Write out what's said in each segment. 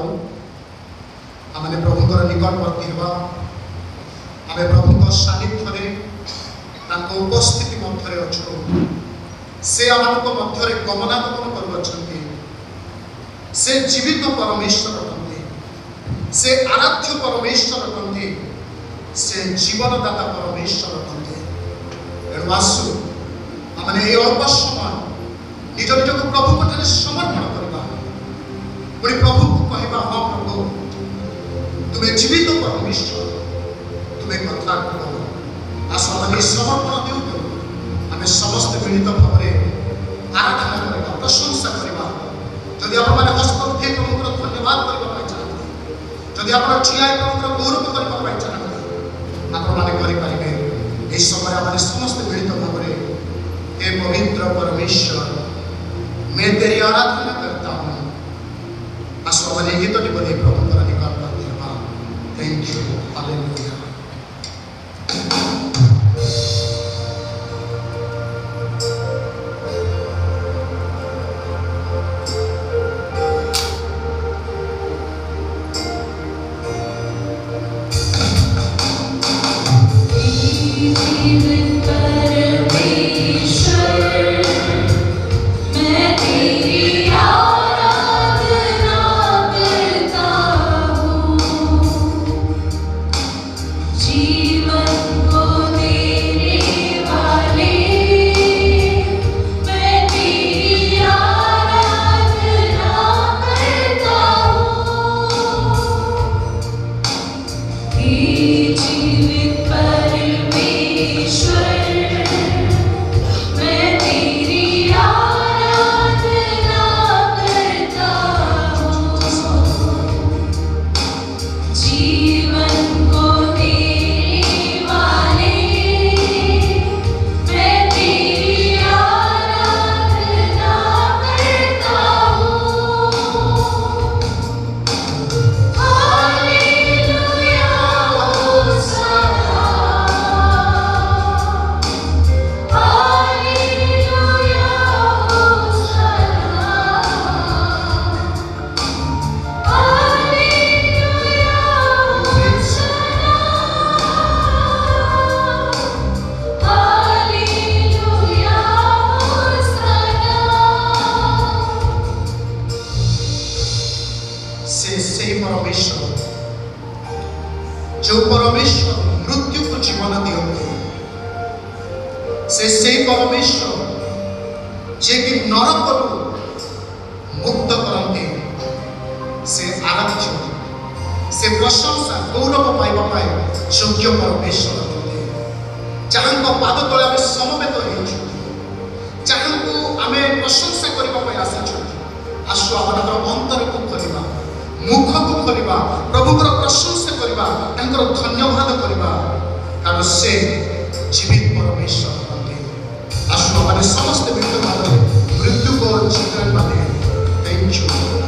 जाऊ आम प्रभुंर निकटवर्ती हवा आम प्रभु सानिध्य उपस्थिति मध्य अच्छु से आम मध्य गमनागमन कर से जीवित परमेश्वर अटंती से आराध्य परमेश्वर अटंती से जीवनदाता परमेश्वर अटंती एणु आसु आम अल्प समय निज निज को प्रभु को समर्पण करवा पुणी प्रभु को कहवा हाँ प्रभु तुम्हें जीवित परमेश्वर तुम्हें कथा कह आस आम समर्पण देऊ आम समस्त मिलित भाव आराधना करवा प्रशंसा करवा जदि आप हस्त उठे प्रभुर धन्यवाद करने चाहते जदि आप ठिया प्रभुर गौरव करने चाहते आपरे इस समय आम समस्त मिलित भाव हे पवित्र परमेश्वर मैं तेरी आराधना करता हूँ आसो मैंने गीत बोले प्रभु का निकट धन्यवाद थैंक यू हालेलुया जो परमेश्वर मृत्यु को जीवन दियते से परमेश्वर जे कि नरक मुक्त करते से आराध्य से प्रशंसा गौरव पाइबा योग्य परमेश्वर जहाँ पाद तले आम समवेत जहाँ को आम प्रशंसा करने आसी आसु आम अंतर को खोलवा मुख को खोलवा प्रभु प्रशंसा करवा धन्यवाद करवा कारण से जीवित परमेश्वर आसु आम समस्त मिलित भाव मृत्यु को जीवन माने थैंक यू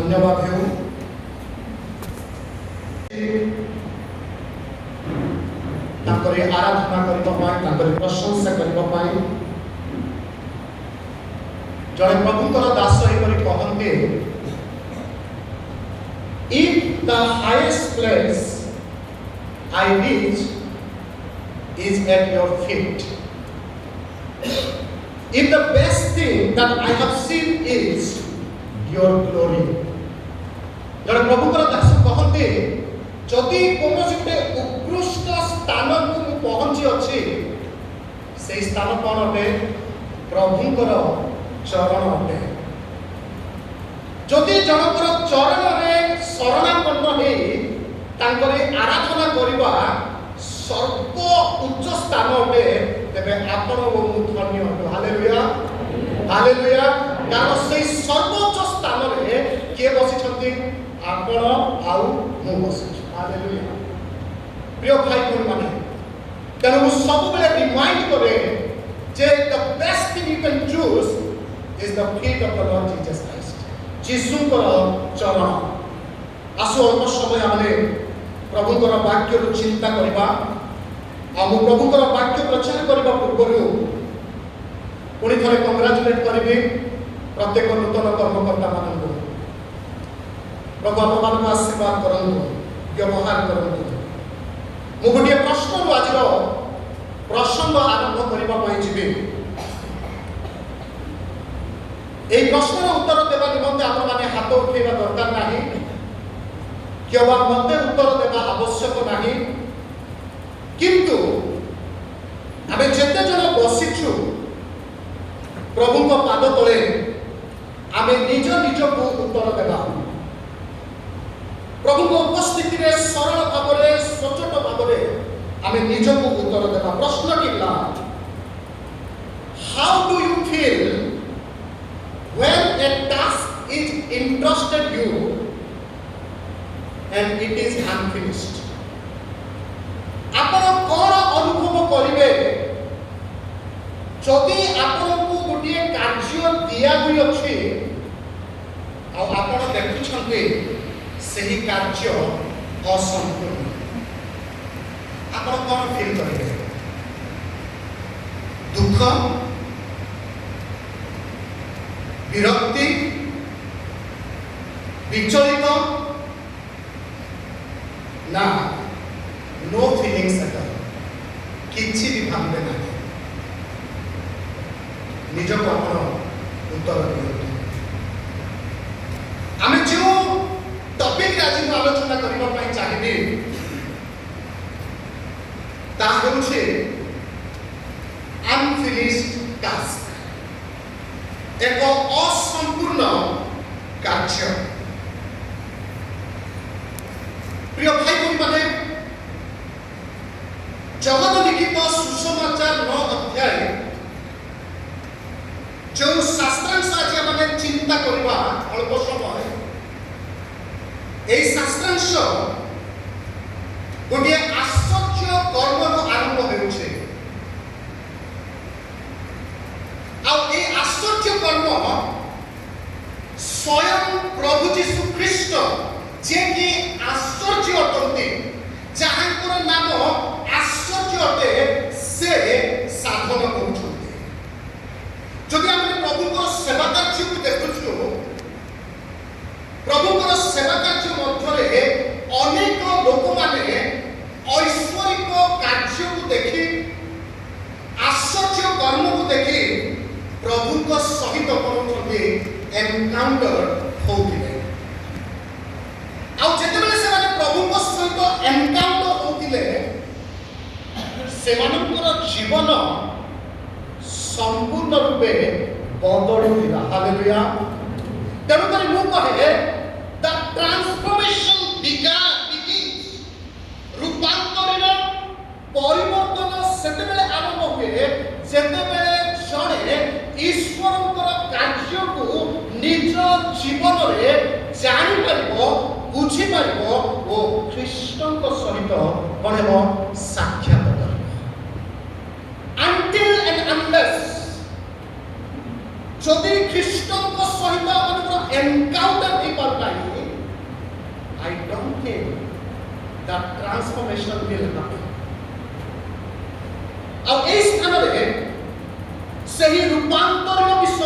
धन्यवाद हो आराधना करने प्रशंसा करने जड़े प्रभुकर दास कहते if the highest place I reach is at your feet. If the best thing that I have seen is your glory. जब प्रभु को दास कहते जदि कौन से उत्कृष्ट स्थान को पहुंची अच्छी से स्थान कौन अटे प्रभुकर चरण अटे जदि जनकर चरण में शरणापन्न हो आराधना करवा सर्व उच्च स्थान अटे तेरे आपण धन्य अटो हालेलुया हालेलुया कारण से सर्वोच्च स्थान रे के बसी आपण आउ मु बसी हालेलुया प्रिय भाई बहन माने तेणु मु सब बेले रिमाइंड करे जे the best thing you can choose is the feet of the Lord Jesus Christ Jisu को चरण आसो अल्प समय आमे प्रभुकर वाक्य चिंता करबा आमु प्रभुकर वाक्य प्रचार करबा पूर्व पुणी थे कंग्राचुलेट करी प्रत्येक नूतन कर्मकर्ता मान प्रभु आप आशीर्वाद करूँ व्यवहार करूँ मु गोटे प्रश्न आज प्रसंग आरंभ करने जी यही प्रश्न उत्तर देवा निमंते आप हाथ उठेगा दरकार नहीं कि मत उत्तर देवा आवश्यक नहीं किंतु आम जिते जन बसीचु प्रभु पाद तले आम निज निज को उत्तर देवा प्रभु उपस्थिति में सरल भाव में सचोट भाव में आम निज को उत्तर देवा प्रश्न किला how do you feel when a task is interested you and it is unfinished आपण कोन अनुभव करिवे जदि आपण को गुटिए कार्य दिया हुई अछि आ आपण देखुछन्ते सही कार्य असंपूर्ण आपण कोन फील करिवे दुख विरक्ति विचलित ना नो फीलिंग्स एट ऑल किछि भी भाबे ना निज को आपण उत्तर दियंतु आमे जो टॉपिक आज आलोचना करबा पई चाहिबे ता होछे अनफिनिश्ड टास्क एक असंपूर्ण कार्य प्रिय भाई बहन माने जगत लिखित सुसमाचार 9 अध्याय जो शास्त्रांश आज माने चिंता करबा अल्प समय ए शास्त्रांश गोटे आश्चर्य कर्म आरंभ होउछे आ ए आश्चर्य कर्म स्वयं प्रभु यीशु ख्रीष्ट जे कि आश्चर्य अटंती जहाँकर नाम आश्चर्य अटे से साधन करुछन्ते जदि आम प्रभु को सेवा कार्य को देखुछु प्रभु को सेवा कार्य मध्य अनेक लोक माने ऐश्वरिक कार्य को देखि आश्चर्य कर्म को देखि प्रभु को सहित करुछन्ते एनकाउंटर होतिले जेतेबेले से प्रभु सहित एनकाउंटर होतिले सेमानकर जीवन संपूर्ण रूपे बदलिला हालेलुया तेणु करी मु कहे द ट्रांसफॉर्मेशन बिगिन्स रूपांतरण परिवर्तन सेतेबेले आरंभ हुए जेतेबेले जणे ईश्वरकर कार्य को निज जीवन रे जानि परबो बुझी पारिबो ओ ख्रीष्टଙ୍କ सहित कोन हेबो साक्षात करबो until and unless जदि ख्रीष्टଙ୍କ सहित हमर एनकाउंटर हे पर पाइ that transformation will happen. ଆଉ এই স্থাନରେ ସେହି ରୂପାନ୍ତରଣ ବିଷୟ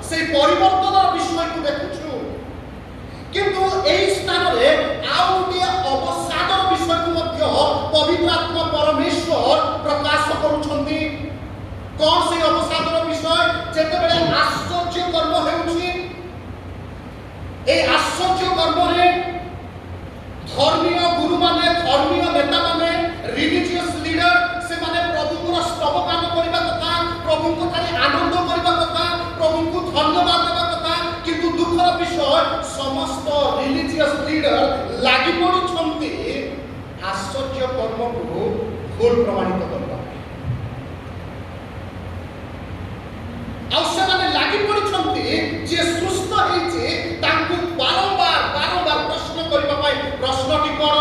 ସେହି ପରିବର୍ତ୍ତନର ବିଷୟକୁ ଦେଖୁଛୁ କିନ୍ତୁ ଏହି ସ୍ଥାନରେ ଆଉ ଗୋଟିଏ ଅବସାଦର ବିଷୟକୁ ମଧ୍ୟ ପବିତ୍ର ଆତ୍ମା ପରମେଶ୍ୱର ପ୍ରକାଶ କରୁଛନ୍ତି। କ'ଣ ସେହି ଅବସାଦର ବିଷୟ? ଯେତେବେଳେ ଆଶ୍ଚର୍ଯ୍ୟ କର୍ମ ହେଉଛି এই আশ্চর্য কর্মরে ধর্মীয় গুরুমানে ধর্মীয় নেতামানে রিলিজিয়াস লিডর সেমানে প্রভুঙ্কর স্তবগান করিবা কথা প্রভুঙ্ক ঠারে আনন্দ করিবা কথা প্রভুঙ্কু ধন্যবাদ দেবা কথা কিন্তু দুঃখর বিষয় সমস্ত রিলিজিয়াস লিডর লাগি পড়িছন্তি আশ্চর্য কর্মকু ভুল প্রমাণিত করবা ଆଉ ସେମାନେ ଲାଗି ପଡ଼ିଛନ୍ତି ଯେ ସୁସ୍ଥ ହେଇଛି ତାଙ୍କୁ ବାରମ୍ବାର ପ୍ରଶ୍ନ କରିବା ପାଇଁ। ପ୍ରଶ୍ନଟି କ'ଣ?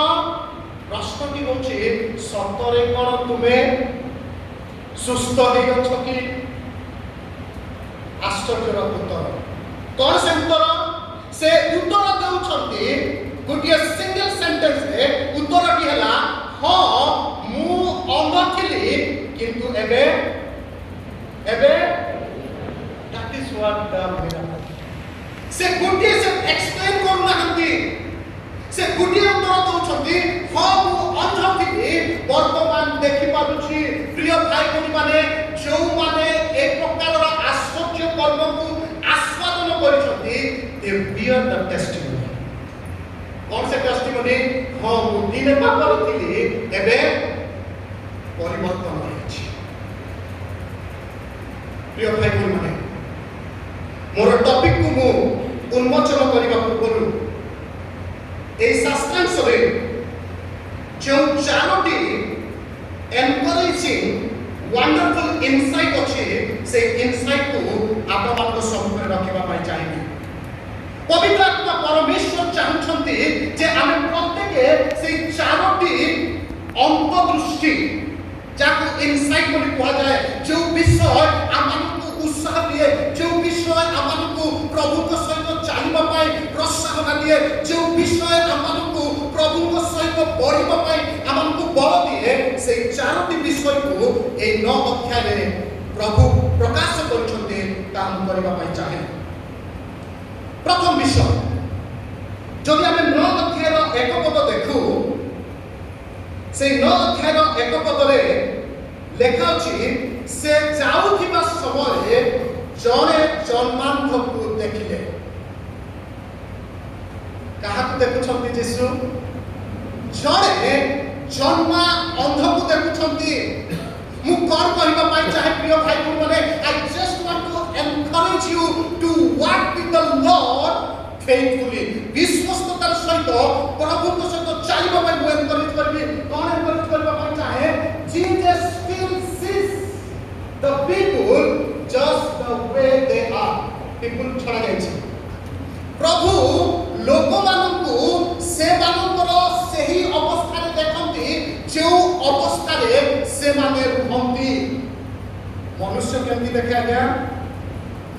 ପ୍ରଶ୍ନଟି ହେଉଛି ସତରେ କ'ଣ ତୁମେ ସୁସ୍ଥ ହେଇଅଛ କି? ଆଶ୍ଚର୍ଯ୍ୟର ଉତ୍ତର କ'ଣ? ସେ ଉତ୍ତର ଦେଉଛନ୍ତି ଗୋଟିଏ ସିଙ୍ଗଲ ସେଣ୍ଟେନ୍ସରେ। ଉତ୍ତରଟି ହେଲା ହଁ ମୁଁ ଅନ୍ଧ ଥିଲି କିନ୍ତୁ ଏବେ that is what the miracle. से गोटिए से एक्सप्लेन करना हंती से गोटिए उत्तर दउछंती हाँ मु अंध थिली वर्तमान देखि पारुछि। प्रिय भाई भौणी माने जो माने एक प्रकारर आश्चर्य कर्मकु आस्वादन करिसंती दे बियर द टेस्टिमनी। कौन से टेस्टिमनी? हाँ मु दिने पापर थिली एबे परिवर्तन होइछि। प्रिय भाई भौणी माने मोर टॉपिक को मु उन्मोचन करने पूर्व ए शास्त्रांश जो चारोटी एनकरेजिंग वंडरफुल इनसाइट अच्छे से इनसाइट को आप सम्मुख रखा चाहिए। पवित्र आत्मा परमेश्वर चाहते जे आम प्रत्येक से चारोटी अंतर्दृष्टि जाको इनसाइट बोली कहा जाए जो विषय आम उत्साह दिए जो विषय आमको प्रभु सहित चलवा प्रोत्साहन दिए जो विषय आमको प्रभु सहित बढ़ा आमको बल दिए से चारोटी विषय को 9 अध्याय प्रभु प्रकाश करते चाहे। प्रथम विषय जदि आम 9 अध्याय एक पद देखु से 9 अध्याय एक पदरे लेखा अछि से जाउथिबा समय जने जन्मांधକୁ देखिले। काहाकु देखुछंती यीशु? जने जन्मा अंधକୁ देखुछंती। मु कोन कहबा पाई चाहे प्रिय भाई माने I just want to encourage you to walk with the Lord faithfully. विश्वस्ततार सहित प्रभुଙ୍କ सहित चलिबा पाई मु एनकरेज करबी। कोन एनकरेज करबा पाई चाहे? Jesus still sees the people just the way they are. people छड़ा जायछि। प्रभु लोक मानकु से मानकर सही अवस्था रे देखंती जो अवस्था रे से माने रहंती। मनुष्य केमती देखे आज्ञा?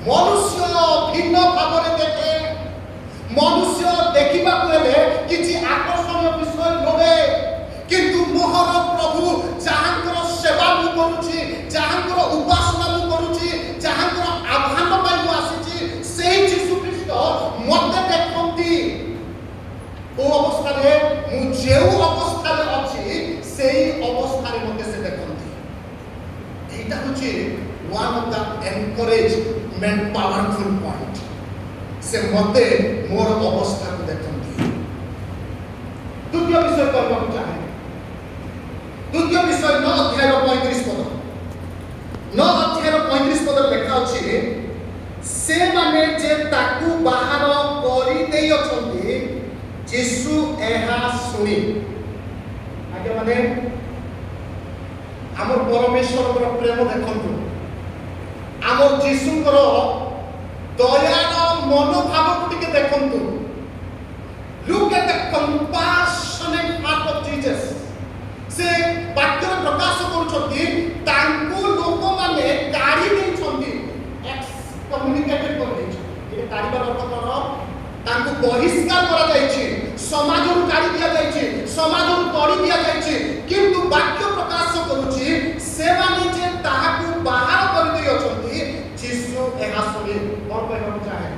मनुष्य भिन्न भावरे देखे। मनुष्य देखिबा हेले किछि आकर्षणीय विषय लोभे किंतु मोहर प्रभु जहाँकर सेवा मु करूछि जहाँकर उपासना मु करूछि जहाँकर आह्वान पाई मु आसीछि सेही यीशु ख्रीष्ट मते देखंती। ओ अवस्था रे मु जेउ अवस्था रे अछि सेही अवस्था रे मते से देखंती। एटा होछि one of the encouragement powerful point. से मते मोर अवस्था को देखंती। द्वितीय विषय करबा चाहे। द्वितीय विषय 9 अध्याय 35 पद। 9 अध्याय 35 पद लिखा अछि से माने जे ताकू बाहर करि देई अछंती यीशु एहा सुनी। आगे माने हमर परमेश्वर प्रेम देखंतु हमर यीशुकर दयार मनोभाव को टिके देखंतु। Look at the compassionate heart of Jesus. से वाक्य प्रकाश करूछंती तांकू लोक माने गाड़ी देछंती एक्स कम्युनिकेटेड कर देछंती। ए तारिबार अर्थ कोन? तांकू बहिष्कार करा जायछि समाज रु गाड़ी दिया जायछि समाज तोड़ी दिया जाइए किंतु वाक्य प्रकाश करुच्ची से माने जे ताहाकू बाहर कर दै अछंती यीशु एहा सुनी और कहब चाहे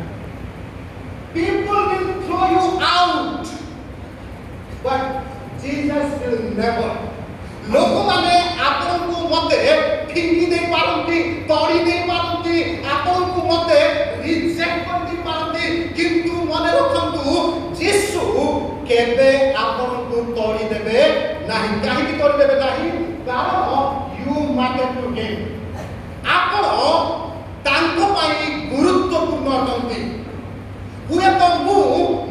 people will throw you out but Jesus will never लोक माने आपन को मते फिंगी दे पारंती तोड़ी दे पारंती आपन को मते रिजेक्ट कर दे पारंती किंतु मने रखंतु यीशु केबे आपन को तोड़ी देबे नाही काहे की तोड़ी देबे नाही कारण यू मैटर टू हिम आपन तांको पाई गुरुत्वपूर्ण अटंती हुए तो मु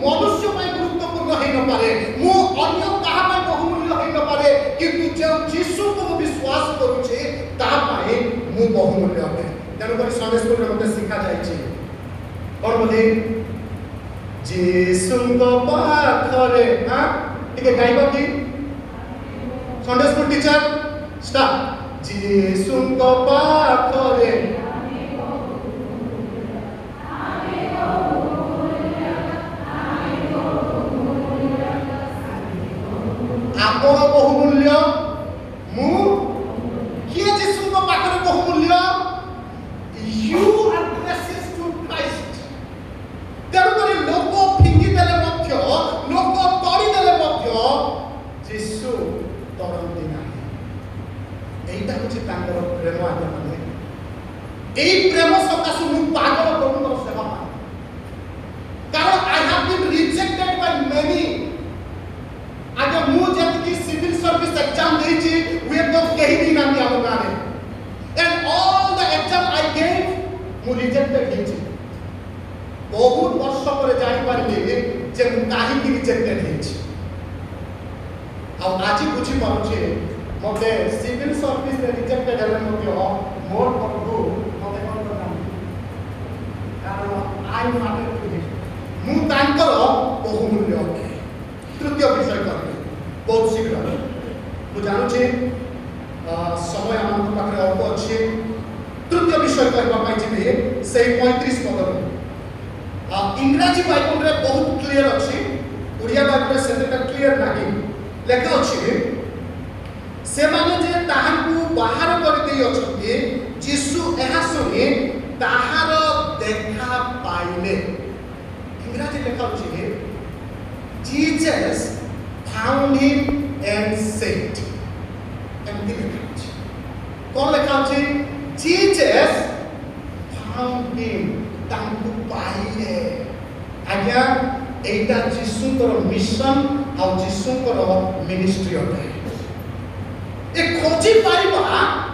मनुष्य पाई गुरुत्वपूर्ण है न पारे मु अन्य कहा पाई बहुमूल्य है न पारे किंतु जो यीशु को विश्वास करूछे ता पाई मु बहुमूल्य है तेनु पर संडे स्कूल रे मते सिखा जाय छै और बोले यीशु को पाखरे हां ठीक है गाइबा की संडे स्कूल टीचर स्टार्ट यीशु को पाखरे आपन बहुमूल्य मु किए यीशु को पाखरे बहुमूल्य you are precious to Christ तेणु करी लोक फिंगी देले मध्य लोक तोड़ी देले मध्य यीशु तोड़ती नाही एटा होछि तांकर प्रेम आज्ञा माने एई प्रेम सकाशे मु पागल प्रभुर सेवा कारण I have been rejected by many आगे मु जति सिविल सर्विस एग्जाम देछि वे तो कहीं भी ना दिया गाने and all the exam I gave मु रिजेक्टेड हेछि बहुत वर्ष पर जाई पारले जे मु काहे की रिजेक्टेड हेछि अब आज बुझी पाउछे मते सिविल सर्विस रे रिजेक्टेड हेले मते मोर प्रभु मते कोन करना कारण आई मैटर टू हिम मु तांकर बहुमूल्य तृतीय विषय कर बहुत शीघ्र मुझे जानू छे समय आम पाखे अल्प अच्छे तृतीय विषय कहवाई जी से 35 पद इंग्राजी बाइबल रे बहुत क्लियर अच्छी ओडिया बाइबल से क्लियर नहीं लेखा अच्छी से माने जे ताहाकू बाहर कर दे अछंती यीशु एहा सुनी ताहार देखा पाइले इंग्राजी लेखा अच्छी Jesus found him and said एमती लिखा अछि कोन लिखा अछि Jesus found him तांकु पाइले आज्ञा एटा यीशुकर मिशन आ यीशुकर मिनिस्ट्री अटे ए खोजी पाइबा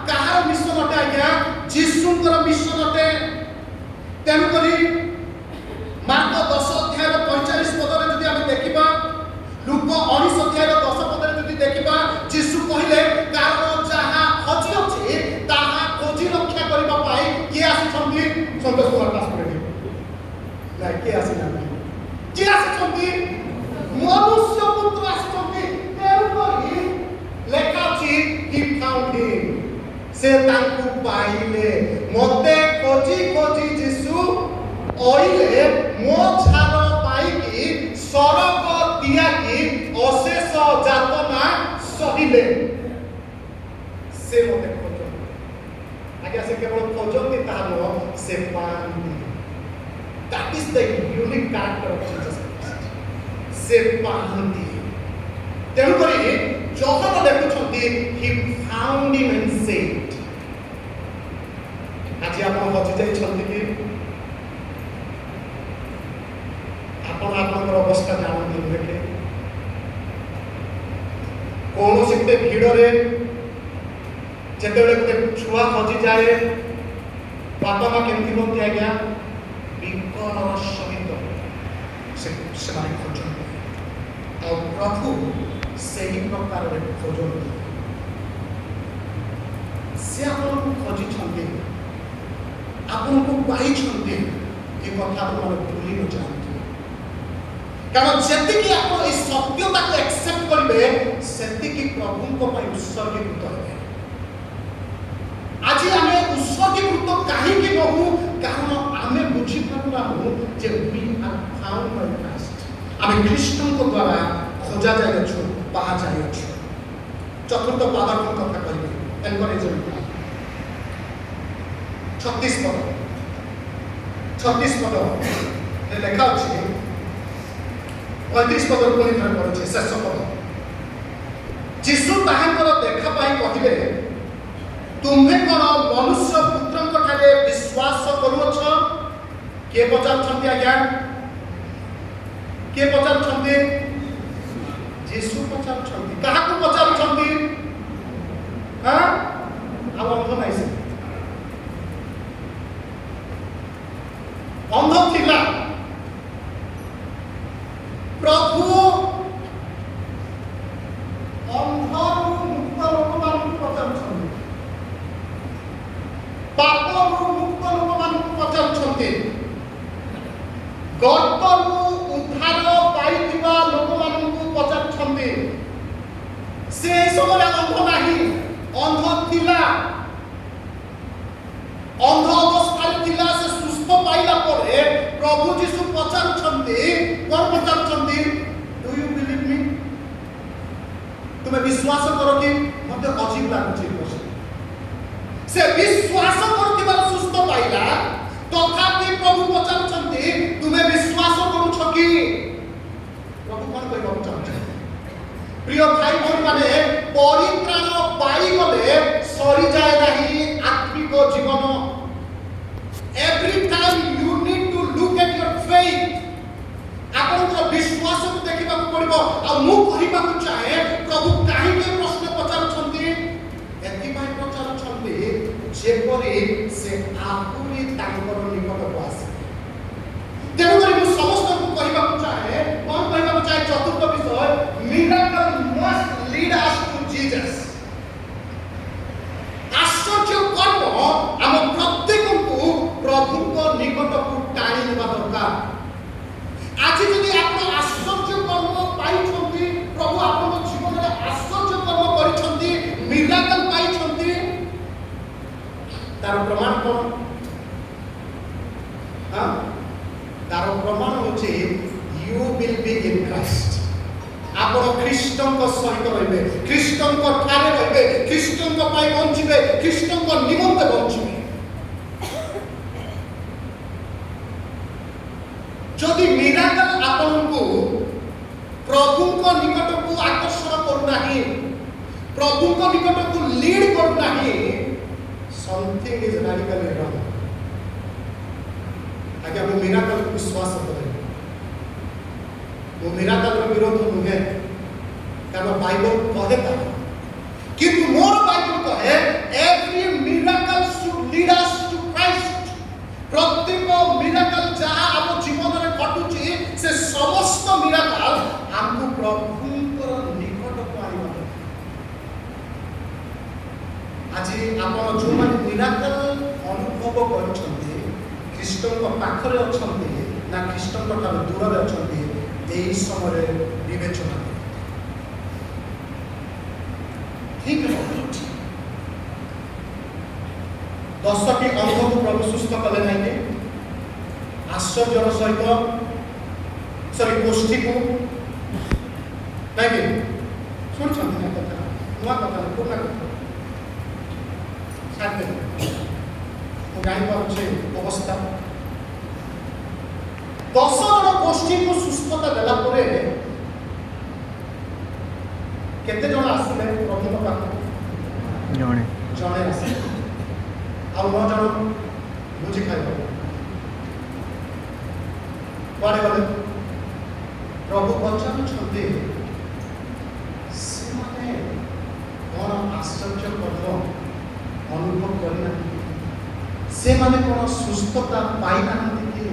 कहार मिशन अटे आज्ञा यीशुकर मिशन अटे तेनु करी मार्क 10 अध्याय 45 पदरे जदि हम देखिबा लूक 19 अध्याय 10 पदरे जदि देखिबा यीशु कहिले कारण जहा खोजी अछि ताहा खोजी रक्षा करिबा पाई के आसी छथि संतोष कुमार दास करे ना के आसी ना के आसी छथि मनुष्य पुत्र आसी छथि तेनु करी लेखा अछि he found him से तांकु पाइले मते खोजी खोजी यीशु ओइले मो छारो पाई की सरग दिया की अशेष जातना सहिले से मते खोजो आगे से केवल खोजो नि तानो से पानी that is the unique character of Jesus Christ से पानी तेनु करी जोहन देखु छथि he found him and said आज आपण बचि जाई छथि कि आपन अवस्था जानते देखे कौन से गोटे भिड़ रे जिते गोटे छुआ खजी जाए बापा माँ केमती कहते आज्ञा विकल सहित से खोजन और प्रभु से ही प्रकार खोजन से आपन खोजी आपन को पाई ये कथा आप भूली न जाते कारण जति कि आप इस सत्यता को एक्सेप्ट करिवे सेति कि प्रभु को पई उत्सर्गीकृत हेबे आज हमें उत्सर्गीकृत काहे कि बहु कारण हमें बुझी पारुना हो जे we are found by Christ हमें ख्रीष्टन को द्वारा खोजा जाय छु ପାହାଚାରି ଅଛି। ଚତୁର୍ଥ ପାହାଚର କଥା କହିବି ଏନକରେଜମେଣ୍ଟ 36 ପଦ ଲେଖା ଅଛି। 35 ପଦ ପୁଣି ଥରେ ପଢୁଛି ଶେଷ ପଦ। ଯୀଶୁ ତାହାଙ୍କର ଦେଖା ପାଇଁ କହିଲେ, ତୁମ୍ଭେ କଣ ମନୁଷ୍ୟ ପୁତ୍ରଙ୍କ ଠାରେ ବିଶ୍ୱାସ କରୁଅଛ? କିଏ ପଚାରୁଛନ୍ତି ଆଜ୍ଞା? କିଏ ପଚାରୁଛନ୍ତି? ଯୀଶୁ ପଚାରୁଛନ୍ତି। କାହାକୁ ପଚାରୁଛନ୍ତି? ଆଉ ଅନ୍ଧ ନାହିଁ ସେ। ଅନ୍ଧ ଥିଲା। ପ୍ରଭୁ ଅନ୍ଧରୁ ମୁକ୍ତ ଲୋକମାନଙ୍କୁ ପଚାରୁଛନ୍ତି। ପାପରୁ ମୁକ୍ତ ଲୋକମାନଙ୍କୁ ପଚାରୁଛନ୍ତି। ଗର୍ତ୍ତରୁ ଉଦ୍ଧାର ପାଇଥିବା ଲୋକମାନଙ୍କୁ ପଚାରୁଛନ୍ତି। ସେ ଏହି ସମୟରେ ଅନ୍ଧ ନାହିଁ, ଅନ୍ଧ ଥିଲା। ଅନ୍ଧ ଅବସ୍ଥାରେ ଥିଲା। ସେ ସୁସ୍ଥ ପାଇଲା ପରେ ପ୍ରଭୁ ଯୀଶୁ ପଚାରୁଛନ୍ତି, କଣ ପଚାରୁଛନ୍ତି? ଡୁ ୟୁ ବିଲିଭ୍ ମି? ତୁମେ ବିଶ୍ୱାସ କର କି? ମତେ ଅଜୀବ ଲାଗୁଛି। ସେ ବିଶ୍ୱାସ କରୁଥିବାର ସୁସ୍ଥ ପାଇଲା, ତଥାପି ପ୍ରଭୁ ପଚାରୁଛନ୍ତି, ତୁମେ ବିଶ୍ୱାସ କରୁଛ କି? ପ୍ରଭୁ କଣ କହିବାକୁ ଚାହୁଁଛନ୍ତି? ପ୍ରିୟ ଭାଇ ଭଉଣୀମାନେ, ପରିତ୍ରାଣ ପାଇଗଲେ ସରିଯାଏ ନାହିଁ ଆତ୍ମିକ ଜୀବନ। Every time you need to look at your faith, ଆପଣଙ୍କର ବିଶ୍ୱାସକୁ ଦେଖିବାକୁ ପଡ଼ିବ। ଆଉ ମୁଁ କହିବାକୁ ଚାହେଁ, ପ୍ରଭୁ କାହିଁକି ପ୍ରଶ୍ନ ପଚାରୁଛନ୍ତି? ଏଥିପାଇଁ ପଚାରୁଛନ୍ତି ଯେପରି ସେ ଆହୁରି ତାଙ୍କର ନିକଟକୁ ଆସେ। ତେଣୁକରି ମୁଁ ସମସ୍ତଙ୍କୁ କହିବାକୁ ଚାହେଁ, କଣ କହିବାକୁ ଚାହେଁ? ଚତୁର୍ଥ ବିଷୟ, miracle must lead us to Jesus. ଆଶ୍ଚର୍ଯ୍ୟ କର୍ମ ଆମ ପ୍ରତ୍ୟେକଙ୍କୁ ପ୍ରଭୁଙ୍କ ନିକଟକୁ ଟାଣି ନେବା ଦରକାର। ଆଜି ଯଦି ଆପଣ ଆଶ୍ଚର୍ଯ୍ୟ କର୍ମ ପାଇଛନ୍ତି, ପ୍ରଭୁ ଆପଣଙ୍କ ଜୀବନରେ ଆଶ୍ଚର୍ଯ୍ୟ କର୍ମ କରିଛନ୍ତି, ମିରାକଲ ପାଇଛନ୍ତି, ତାର ପ୍ରମାଣ କଣ? ତାର ପ୍ରମାଣ ହେଉଛି you will be in Christ. ଆପଣ ଖ୍ରୀଷ୍ଟଙ୍କ ସହିତ ରହିବେ, ଖ୍ରୀଷ୍ଟଙ୍କ ଠାରେ ରହିବେ, ଖ୍ରୀଷ୍ଟଙ୍କ ପାଇଁ ବଞ୍ଚିବେ, ଖ୍ରୀଷ୍ଟଙ୍କ ନିମନ୍ତେ ବଞ୍ଚିବେ। ଯଦି ମିରାକଲ ଆପଣଙ୍କୁ ପ୍ରଭୁଙ୍କ ନିକଟକୁ ଆକର୍ଷଣ କରୁନାହିଁ, ପ୍ରଭୁଙ୍କ ନିକଟକୁ ଲିଡ୍ କରୁନାହିଁ, something is radically wrong। ଆଜ୍ଞା, ମୁଁ ମିରାକଲକୁ ବିଶ୍ୱାସ କରେ। ମୁଁ ମିରାକଲର ବିରୋଧ ନୁହେଁ, କାରଣ ବାଇବଲ କହେ ତାହା। କିନ୍ତୁ ମୋର ବାଇବଲ କହେ every miracle should lead us to Christ। ପ୍ରତ୍ୟେକ ମିରାକଲ ଯାହା ଆମ ଜୀବନରେ ଘଟୁଛି, ସେ ସମସ୍ତ ମିରାକଲ ଆମକୁ ପ୍ରଭୁଙ୍କର ନିକଟକୁ ଆଣିବ। ଆଜି ଆପଣ ଯେଉଁମାନେ ମିରାକଲ ଅନୁଭବ କରୁଛନ୍ତି, ଖ୍ରୀଷ୍ଟଙ୍କ ପାଖରେ ଅଛନ୍ତି ନା ଖ୍ରୀଷ୍ଟଙ୍କ ଠାରୁ ଦୂରରେ ଅଛନ୍ତି, ଏହି ସମୟରେ ବିବେଚନା ଠିକ ଅଛି। 10ଟି ଅଙ୍ଗକୁ ପ୍ରଭୁ ସୁସ୍ଥ କଲେ ନାହିଁ କି? ଆଶ୍ଚର୍ଯ୍ୟର ସହିତ ଗୋଷ୍ଠୀକୁ ନାଇଁ କି? ଶୁଣୁଛନ୍ତି ନା କଥା? ନୂଆ କଥା, ପୁରୁଣା କଥା ଛାଡ଼ିଦେବେ। ମୁଁ ଜାଣିପାରୁଛି ଅବସ୍ଥା। 10 ଜଣ ଗୋଷ୍ଠୀକୁ ସୁସ୍ଥତା ଦେଲା ପରେ କେତେ ଜଣ ଆସିଲେ ପ୍ରଭୁଙ୍କ ପାଖକୁ? ଜଣେ ଆସିଲେ। ଆଉ 9 ଜଣ ବୁଝି ଖାଇବ କୁଆଡ଼େ ଗଲେ? ପ୍ରଭୁ ପଚାରୁଛନ୍ତି, ସେମାନେ କଣ ଆଶ୍ଚର୍ଯ୍ୟ କର୍ମ ଅନୁଭବ କରିନାହାନ୍ତି? ସେମାନେ କଣ ସୁସ୍ଥତା ପାଇନାହାନ୍ତି କି?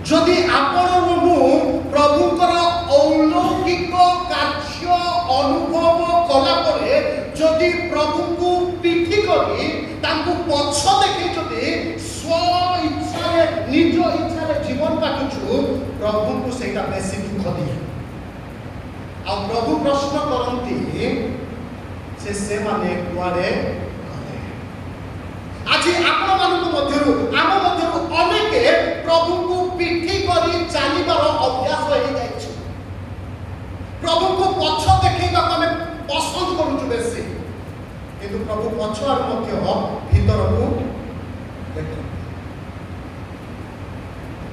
ଯଦି ଆପଣ ଓ ମୁଁ ପ୍ରଭୁଙ୍କର ଅଲୌକିକ କାର୍ଯ୍ୟ ଅନୁଭବ କଲା ପରେ ଯଦି ପ୍ରଭୁଙ୍କୁ ପିଠି କରି ତାଙ୍କୁ ପଛ ଦେଖି ଯଦି ସ୍ୱ ଇଚ୍ଛାରେ ନିଜ ଇଚ୍ଛାରେ ଜୀବନ କାଟୁଛୁ, ପ୍ରଭୁଙ୍କୁ ସେଇଟା ବେଶୀ ଦୁଃଖ ଦିଏ। ଆଉ ପ୍ରଭୁ ପ୍ରଶ୍ନ କରନ୍ତି, ସେମାନେ କୁଆଡ଼େ ଗଲେ? ଆଜି ଆପଣମାନଙ୍କ ମଧ୍ୟରୁ ଆମ ମଧ୍ୟରୁ ଅନେକ ପ୍ରଭୁଙ୍କୁ ପିଠି କରି ଚାଲିବାର ଅଭ୍ୟାସ ହେଇଯାଇଛି। ପ୍ରଭୁଙ୍କୁ किंतु प्रभु पछुआर मध्य भीतर को देख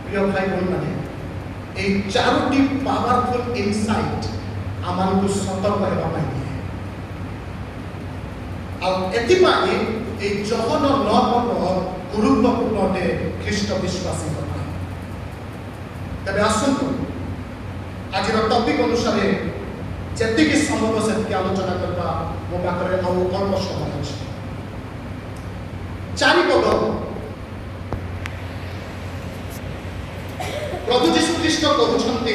प्रिय भाई बहन माने ए चारोटी पावरफुल इनसाइट आमान को सतर्क हेबा पाई आ एति पाई ए जहन नर्म गुरुत्वपूर्ण अटे ख्रीष्ट विश्वासी कथा तबे आसंतु आज टॉपिक अनुसार जेतिक संभव से आलोचना करबा मो पाखरे आउ अल्प समय अछि चारि पद प्रभु जीशु ख्रीष्ट कहउछन्ते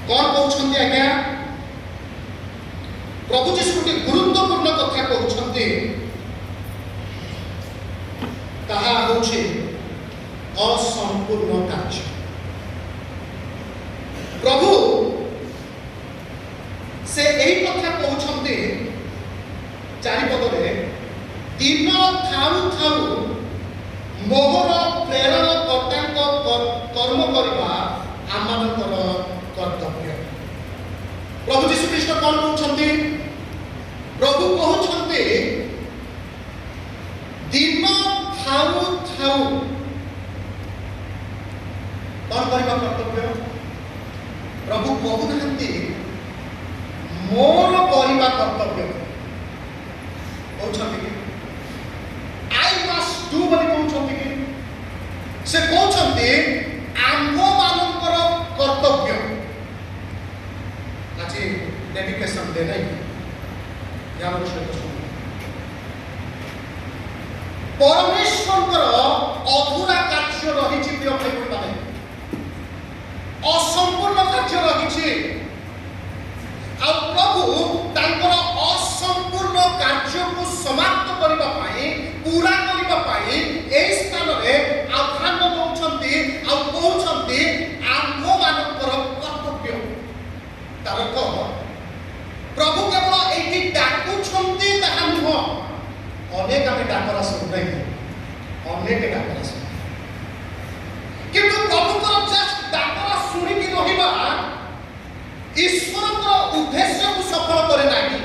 कोन कहउछन्ते आज्ञा प्रभु जीशु गोटे गुरुत्वपूर्ण कथा कहउछन्ते ताहा होछि असंपूर्ण कार्य प्रभु से एही कथा कहउछन्ते चारि पदरे दिन थारु थारु मोहर प्रेरण कर्तांक कर्म करबा आमानकर कर्तव्य प्रभु जीशु ख्रीष्ट कौन कहउछन्ते प्रभु कहउछन्ते दिन थारु थारु कौन करबा कर्तव्य प्रभु कहउनाहंती मोर करबा कर्तव्य कहउछन्ते कि आई मस्ट डू बोली कहउछन्ते कि से कहउछन्ते आम्भ मानकर कर्तव्य आज डेडिकेशन दे नहीं ध्यान सहित सुन परमेश्वर अधूरा कार्य रही प्रिय भाई बहन असंपूर्ण कार्य रही आ प्रभु तांकर असंपूर्ण कार्य को समाप्त करबा पाई पूरा करबा पाई एई स्थान रे आह्वान दउछन्ती आ कहउछन्ती आम्भ मानकर कर्तव्य तार प्रभु केवल एठी डाकुछन्ती ताहा नुह अनेक आमे डाकरा सुन नहीं अनेक डाकरा सुन किंतु प्रभु को जस्ट डाकरा सुनी की रहिबा ईश्वर को उद्देश्य को सफल करे नाही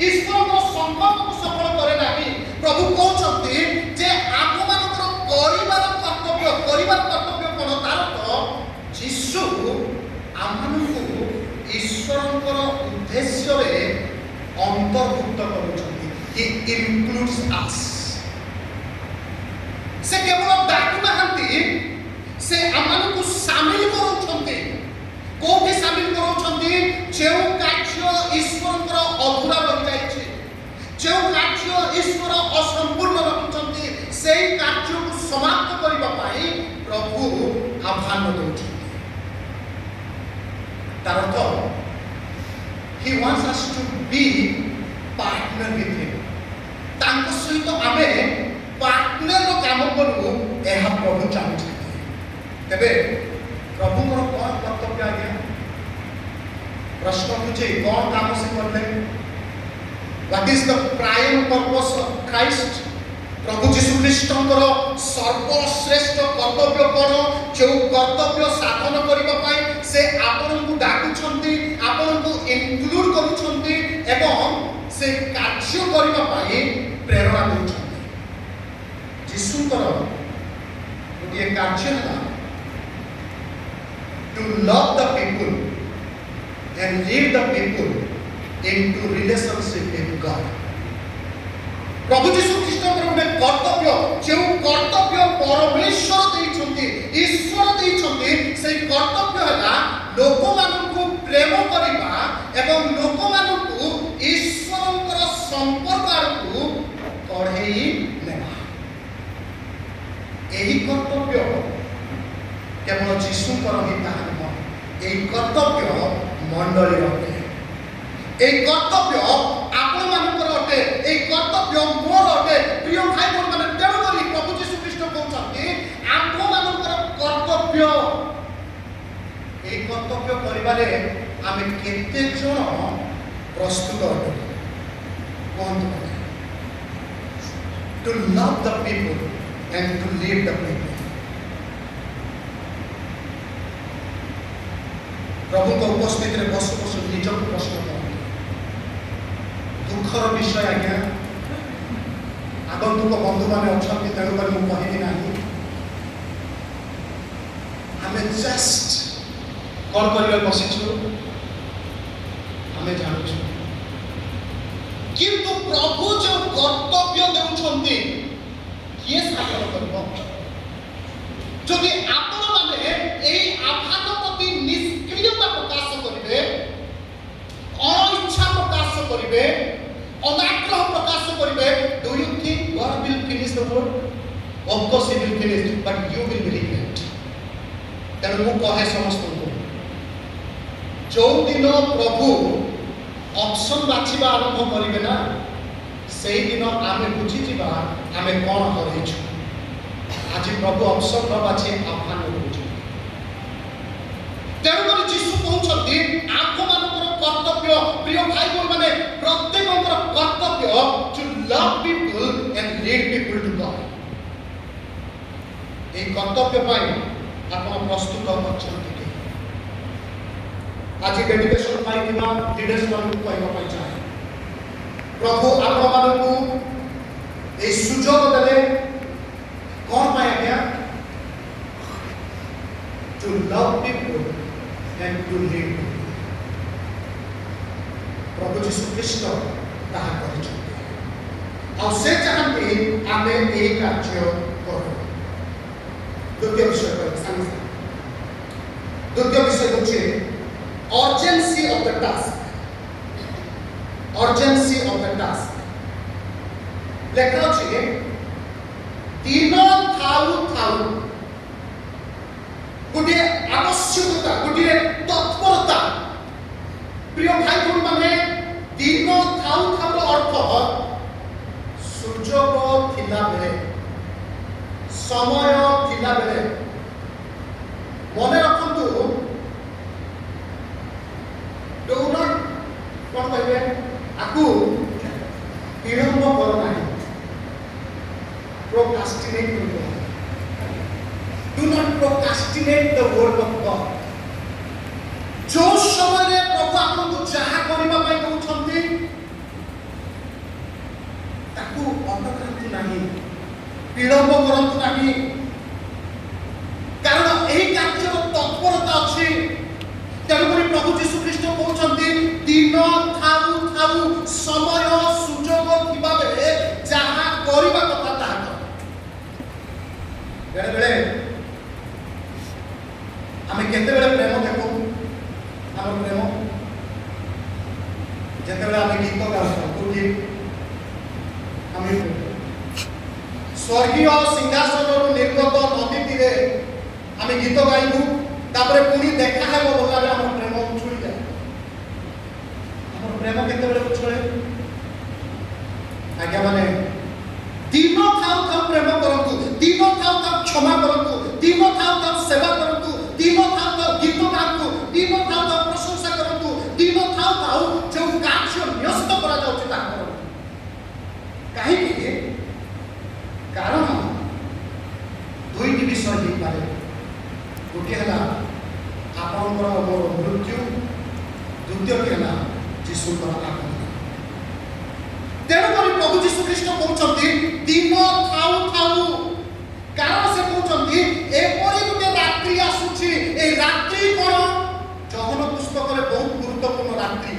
ईश्वर को संकल्प को सफल करे नाही प्रभु कहउछन्ती जे आम मानकर करिबार कर्तव्य कोन तार तो यीशु आमनको ईश्वरଙ୍କର उद्देश्य रे अंतर्भुक्त करूछन्ती he includes us से केवल डाकु नाहंती से आमनको शामिल करूछन्ती कोठी शामिल करूछन्ती जेउ कार्य ईश्वरଙ୍କର अधूरा रहि जाइछि जेउ कार्य ईश्वर असंपूर्ण रखिछन्ती सेही कार्य को समाप्त करिबा पाई प्रभु आह्वान दउछन्ती तार अर्थ he wants us to be partner with him तांको सहित आमे पार्टनर काम करू एहा प्रभु चाहते तबे प्रभु को कौन कर्तव्य आज्ञा प्रश्न पूछे कौन काम से करले what is the prime purpose of Christ प्रभु जीशु ख्रीष्टଙ୍କର सर्वश्रेष्ठ कर्तव्य कोन जो कर्तव्य साधन करिबा पाई से आपनकु डाकुछन्ती आपनकु इनक्लूड करूछन्ती एवं से कार्य करिबा पाई प्रेरणा दउछन्ती जीशुଙ୍କର गोटे कार्य हला to love the people and lead the people into relationship with God प्रभु जीशु ख्रीष्टଙ୍କର ଗୋଟେ कर्तव्य जो कर्तव्य परमेश्वर दैछन्ती ईश्वर दैछन्ती से कर्तव्य हला लोक मानकु प्रेम करिबा एवं लोक मानकु ईश्वरଙ୍କର संपर्कକୁ कढेई नेबा एही कर्तव्य केवल जीशुଙ୍କର ही ताहा नुह एही कर्तव्य मंडली अटे एही कर्तव्य आपण मानकर अटे एही कर्तव्य मोर अटे प्रिय भाई बहन माने तेणु करी प्रभु जीशु ख्रीष्ट कहउछन्ती आपण मानकर कर्तव्य एही कर्तव्य करिबारे आमे केते जण प्रस्तुत अटे कोन to love the people and to lead the people प्रभु को उपस्थित रे बसु बसु निज प्रश्न करते दुखर विषय आज्ञा आगंतुक बंधु मैंने अच्छा तेणुक मुझे ना आम जस्ट कौन कर बसीचु आम जानू किंतु प्रभु जो कर्तव्य देउछंती किए साधन करब जदि आपण माने एई आह्वान प्रति निष्क्रियता प्रकाश करिवे अनिच्छा प्रकाश करिवे अनाग्रह प्रकाश करिवे do you think God will finish the work of course he will finish but you will be regret तेणु मु कहे समस्त को जो दिन प्रभु ऑप्शन बाछिबा आरंभ करिवे ना से दिन आमे बुझी जिबा आमे कोन करैछु आज प्रभु ऑप्शन न बाछे आह्वान करूछु तेणु कर यीशु कहउछथि आंख मानकर कर्तव्य प्रिय भाई बोल माने प्रत्येककर कर्तव्य to love people and lead people to God ए कर्तव्य पाई आपण प्रस्तुत करछथि आज डेडिकेशन पाई किना लीडर्स मानकु कहबा पाई चाहे प्रभु आपण मानकु ए सुजोग देले कौन पाया गया to love people and to lead प्रभु यीशु ख्रीष्ट ताहा करिछथि आ से चाहते आमे ए कार्य करू द्वितीय विषय पर सांगे द्वितीय विषय होचे urgency of the task urgency of the task लेखा अछि दिन थाउ थाउ गोटे आवश्यकता गोटे तत्परता प्रिय भाई बहन माने दिन थाउ थाउ अर्थ सुजोग थिला बेले समय थिला बेले मने रखंतु do not कौन कहबे आकु विलंब करो नाही procrastinate करो do not procrastinate the word of God जो समय रे प्रभु आपको जहा करिबा पई कहउछंती ताकु अटकांतु नाही विलंब करंतु नाही कारण एही कार्य तत्परता अछि तेणुक प्रभु यीशु ख्रीष्ट कहते दिन थाऊ थाऊ समय सुजोग थिबा बेले जहा करिबा कथा ताहा कर बेले बेले आमे केते बेले प्रेम देखो आम प्रेम जेते बेले आमे गीत गाउ कोठी आमे स्वर्गीय सिंहासन निर्गत नदी तीरे आमे गीत गाइबू तापरे पुनी देखा है वो बोला हम प्रेम उछुली जाए हम प्रेम केते बेले उछळे आज्ञा माने दिन थाउ थाउ प्रेम करंतु दिन थाउ थाउ क्षमा करंतु दिन थाउ थाउ सेवा करंतु दिन थाउ थाउ गीत गांतु दिन थाउ थाउ प्रशंसा करंतु दिन थाउ थाउ जो कार्य न्यस्त करा जाउछि ता करंतु काहे कि कारण दुईटी विषय ही पारे गोटे है आपणकर मोर मृत्यु द्वितीय है जीशुकर आगमन तेणुक प्रभु यीशु ख्रीष्ट कहते दिन थाऊ थाऊ कारण से कहते एपरी गोटे रात्रि आसुची ए रात्रि कौन जहन पुस्तक बहुत गुरुत्वपूर्ण रात्रि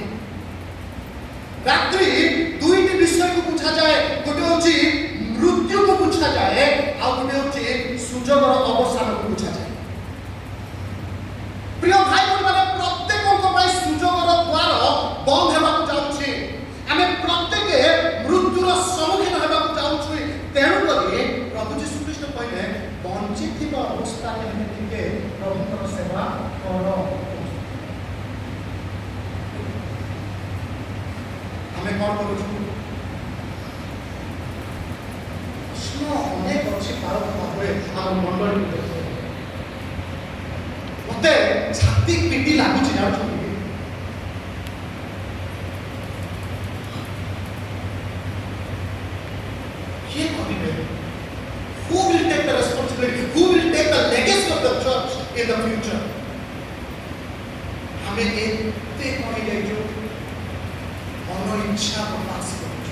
रात्रि दुईटी विषय को बुझा जाए गोटे होची मृत्यु को बुझा जाए आ गोटे होची सुजोगर अवसान को बुझा जाए प्रिय भाई माने प्रत्येक सुजोगर द्वार बंद होगा जाऊँगी आम प्रत्येक मृत्युर सम्मुखीन होगा जाऊँगी तेणुक प्रभु यीशु ख्रीष्ट कहले बंची अवस्था प्रभुकर सेवा कर आम कौन करूँ अनेक अच्छी भारत भाव आम मंडल मते छाती पिटी लागुची जाउछु ये करिवे who will take the responsibility who will take the legacy of the church in the future हमें एते कहि जाइछो ମନର ଇଚ୍ଛା ପ୍ରକାଶ କରୁଛୁ।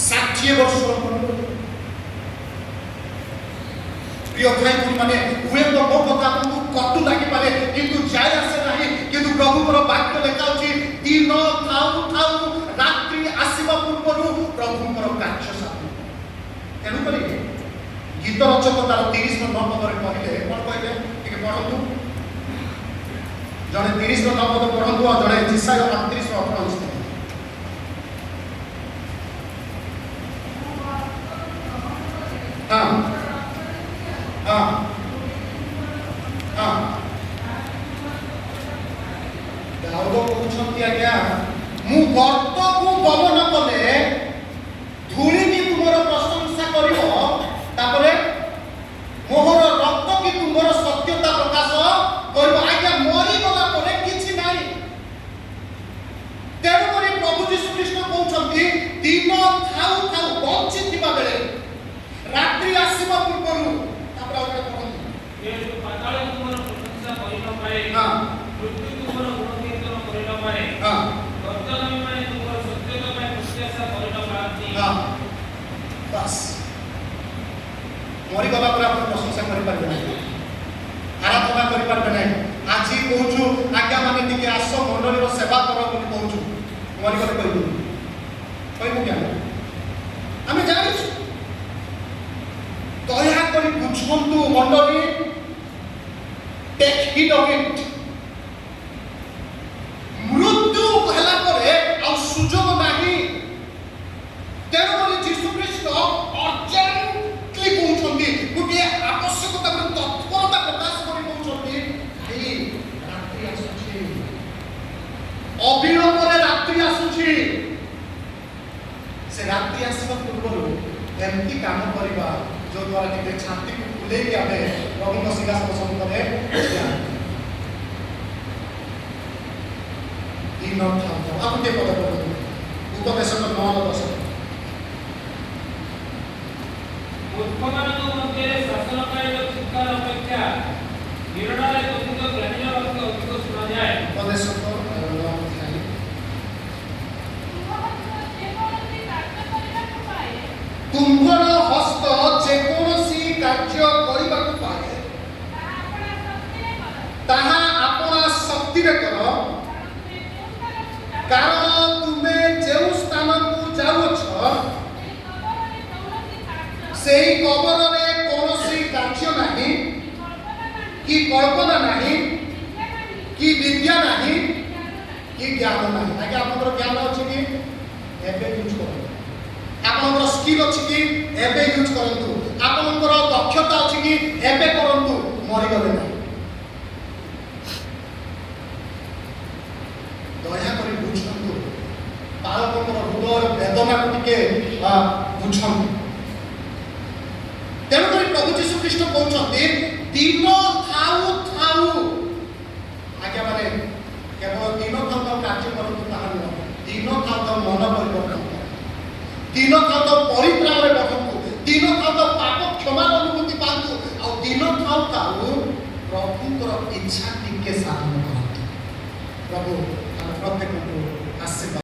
60 ବର୍ଷର ମନୋରଥ প্রিয় ভাই মানে হুଏତ ମୋ କଥା ଆପଣଙ୍କୁ କଟୁ ଲାଗିପାରେ କିନ୍ତୁ ଯାଇ ଆସେ ନାହିଁ। କିନ୍ତୁ ପ୍ରଭୁଙ୍କର ବାକ୍ୟ ଲେଖା ଅଛି ଦିନ ଥାଉ ଥାଉ ରାତ୍ରି ଆସିବା ପୂର୍ବରୁ ପ୍ରଭୁଙ୍କର କାର୍ଯ୍ୟ ସାଧୁ। ତେଣୁକରି ଗୀତ ରଚକ ତାର 30 ପଦରେ କହିଲେ କ'ଣ କହିଲେ ଟିକେ ପଢ଼ନ୍ତୁ। ଜଣେ 30 ପଦ ପଢ଼ନ୍ତୁ ଆଉ ଜଣେ ଇସାୟ 38 ହଁ ହଁ ହଁ ଦାଉଦ କହୁଛନ୍ତି ଆଜ୍ଞା ମୁଁ ଗର୍ତ୍ତକୁ ଗମନ କଲେ ଧୂଳିକି ତୁମର ପ୍ରଶଂସା କରିବ ତାପରେ ମୋହର ରକ୍ତ କି ତୁମର ସତ୍ୟତା ପ୍ରକାଶ କରିବ। ଆଜ୍ଞା ମରିଗଲା ପରେ କିଛି ନାହିଁ। ତେଣୁକରି ପ୍ରଭୁ ଯୀଶୁ ଖ୍ରୀଷ୍ଟ କହୁଛନ୍ତି ଦିନ ଥାଉ ଥାଉ ବଞ୍ଚିଥିବା ବେଳେ ରାତ୍ରି ଆସିବା ପୂର୍ବରୁ ତାପରେ ଆଉ ଗୋଟେ ପଢ଼ନ୍ତୁ ପାତାଳ ତୁମର ପ୍ରଶଂସା କରିନ ପାରେ ମୃତ୍ୟୁ ତୁମର ଗୁଣକୀର୍ତ୍ତନ କରିନ ପାରେ ଗର୍ତ୍ତମାନେ ତୁମର ସତ୍ୟତା ପାଇଁ ପ୍ରତ୍ୟାଶା କରିନ ପାରନ୍ତି। ବାସ୍ ମରିଗଲା ପରେ ଆପଣ ପ୍ରଶଂସା କରିପାରିବେ ନାହିଁ, ଆରାଧନା କରିପାରିବେ ନାହିଁ। ଆଜି କହୁଛୁ ଆଜ୍ଞା ମାନେ ଟିକେ ଆସ ମଣ୍ଡଳୀର ସେବା କର ବୋଲି କହୁଛୁ, ମରିଗଲେ କହିବୁ କେন? আমি জানিছি। দয়াকরি বুঝন্তু মণ্ডলী, টেক হিট অফ ইট। মৃত্যু হেলা পরে আর সুযোগ নাহি। তেণুকরি যীশু খ্রিস্ট অর্জেন্টলি কହୁଛନ୍ତି, গোটিয়ে আবশ্যকতা তৎপরতা প্রকাশ করে কହୁଛନ୍ତି, এই রাত্রি আসুছি, অবিলম্বরে রাত্রি আসুছি। से रात्रि आसवा पूर्व एमती काम करवा जो द्वारा टिके छाती को फुले कि आमे प्रभु सिंहासन सम्मुखरे दिन था आप के पद पढ़ो उपदेश 9:10 मूर्खମାନଙ୍କ ମଧ୍ୟରେ ଶାସନକାରୀର ଚିତ୍କାର ଅପେକ୍ଷା ନିର୍ଣ୍ଣୟ କଥିତ ଜ୍ଞାନୀର ବାକ୍ୟ ଅଧିକ ଶୁଣାଯାଏ। ଉପଦେଶ तुम्भर हस्त जेकोसी कार्य करबा को पाए ताहा अपना शक्ति रे कर, कारण तुमे जेउ स्थान को जाउ छ सेही कबर रे कोनोसी कार्य नाही कि कल्पना नाही कि विद्या नाही कि ज्ञान नाही। आगे आपनकर ज्ञान अछि कि एबे यूज करो, आपनकर स्किल अछि कि एबे यूज करंतु, आपनकर दक्षता अछि कि एबे करंतु, मरि गले नाही। दया करी बुझंतु, बालकଙ୍କର हृदय वेदना को टिके बुझंतु। तेणु करी प्रभु यीशु ख्रीष्ट कहउछन्ति दिन थाउ थाउ, आज्ञा माने केवल दिन थाउ कार्य करंतु ताहा न, दिन थाउ मन परिवर्तन, दिन थाउ परित्राण रे बढंतु, दिन थाउ पाप क्षमा अनुभूति पांतु, आ दिन थाउ प्रभुଙ୍କର इच्छा टिके साधन करंतु। प्रभु हम प्रत्येक को आशीर्वाद